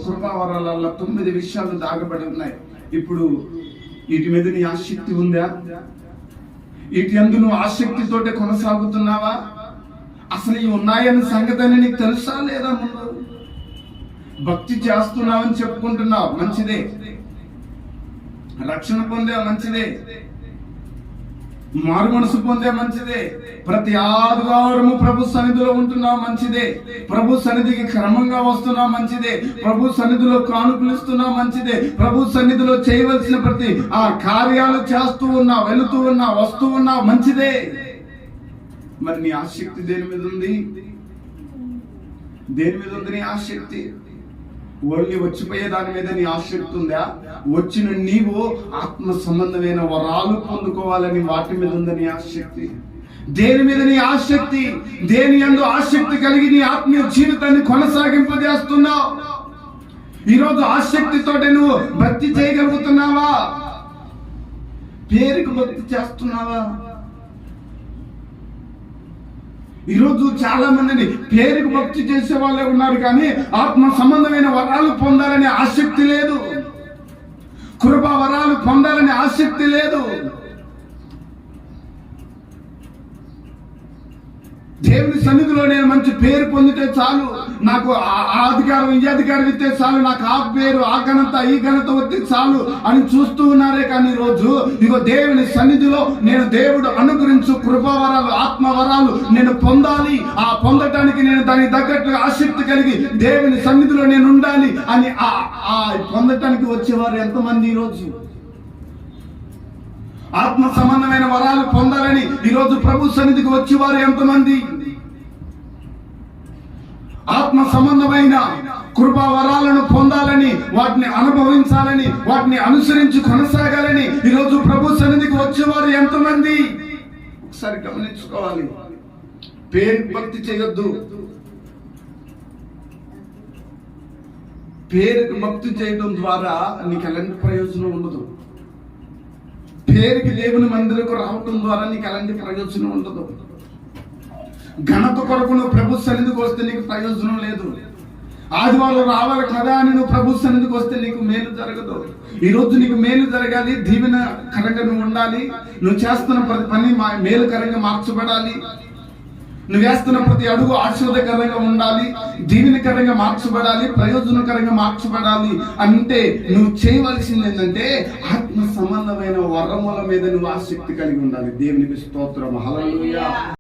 కృపావరాలలో 9 విషయాలు దాగబడి ఉన్నాయి. ఇప్పుడు వీటి మీద నీ ఆసక్తి ఉందా? వీటి అందు నువ్వు ఆసక్తితోటే కొనసాగుతున్నావా? అసలు ఇవి ఉన్నాయన్న సంగతి నీకు తెలుసా లేదా? ముందు భక్తి చేస్తున్నావని చెప్పుకుంటున్నావు, మంచిదే. రక్షణ పొందే మంచిదే, మారు మనసు పొందే మంచిదే. ప్రతి ఆదివారము ప్రభు సన్నిధిలో ఉంటున్నావు, మంచిదే. ప్రభు సన్నిధికి క్రమంగా వస్తున్నావు, మంచిదే. ప్రభు సన్నిధిలో కానుకలు ఇస్తున్నావు, మంచిదే. ప్రభు సన్నిధిలో చేయవలసిన ప్రతి ఆ కార్యాలు చేస్తూ ఉన్నావు, వెళుతూ ఉన్నావు, వస్తూ ఉన్నావు, మంచిదే. మరి నీ ఆసక్తి దేని మీద ఉంది? దేని మీద ఉంది నీ ఆసక్తి? ఓన్లీ వచ్చిపోయే దాని మీద నీ ఆసక్తి ఉందా? వచ్చిన నీవు ఆత్మ సంబంధమైన వరాలు పొందుకోవాలని వాటి మీద ఉందా నీ ఆసక్తి? దేని మీద నీ ఆసక్తి? దేని యందు ఆసక్తి కలిగి నీ ఆత్మీయ జీవితాన్ని కొనసాగింపజేస్తున్నావు? ఈరోజు ఆసక్తితోటి నువ్వు భక్తి చేయగలుగుతున్నావా? పేరుకు భక్తి చేస్తున్నావా? ఈరోజు చాలా మందిని పేరుకు భక్తి చేసే వాళ్ళే ఉన్నారు, కానీ ఆత్మ సంబంధమైన వరాలు పొందాలనే ఆసక్తి లేదు. కృపా వరాలు పొందాలనే ఆసక్తి లేదు. దేవుని సన్నిధిలో నేను మంచి పేరు పొందితే చాలు, నాకు ఆ అధికారం ఈ అధికారం ఇస్తే చాలు, నాకు ఆ పేరు ఆ ఘనత ఈ ఘనత వస్తే చాలు అని చూస్తూ ఉన్నారే. కానీ రోజు ఇగో దేవుని సన్నిధిలో నేను దేవుడు అనుగ్రహించు కృపావరాలు ఆత్మవరాలు నేను పొందాలి, ఆ పొందటానికి నేను దానికి తగ్గట్టుగా ఆసక్తి కలిగి దేవుని సన్నిధిలో నేను ఉండాలి అని ఆ పొందటానికి వచ్చేవారు ఎంతమంది? ఈరోజు ఆత్మ సంబంధమైన వరాలు పొందాలని ఈరోజు ప్రభు సన్నిధికి వచ్చేవారు ఎంతమంది? ఆత్మ సంబంధమైన కృపా వరాలను పొందాలని, వాటిని అనుభవించాలని, వాటిని అనుసరించి కొనసాగాలని ఈరోజు ప్రభు సన్నిధికి వచ్చేవారు ఎంతమంది? ఒకసారి గమనించుకోవాలి. పేరు భక్తి చేయొద్దు. పేరుకి భక్తి చేయడం ద్వారా నీకు ఎలాంటి ప్రయోజనం ఉండదు. పేరుకి దేవుని మందిరకు రావటం ద్వారా నీకు ఎలాంటి ప్రయోజనం ఉండదు. ఘనత కొరకు నువ్వు ప్రభు సన్నిధికి వస్తే నీకు ప్రయోజనం లేదు. ఆదివారం రావాలి కదా అని నువ్వు ప్రభు సన్నిధికి వస్తే నీకు మేలు జరగదు. ఈరోజు నీకు మేలు జరగాలి, దీవెనకరంగా నువ్వు ఉండాలి. నువ్వు చేస్తున్న ప్రతి పని మేలుకరంగా మార్చబడాలి. నువ్వు వేస్తున్న ప్రతి అడుగు ఆశీర్వాదకరంగా ఉండాలి, దీవెనకరంగా మార్చబడాలి, ప్రయోజనకరంగా మార్చబడాలి. అంటే నువ్వు చేయవలసింది ఏంటంటే ఆత్మ సంబంధమైన వరముల మీద నువ్వు ఆసక్తి కలిగి ఉండాలి. దేవునికి స్తోత్రం, హల్లెలూయా.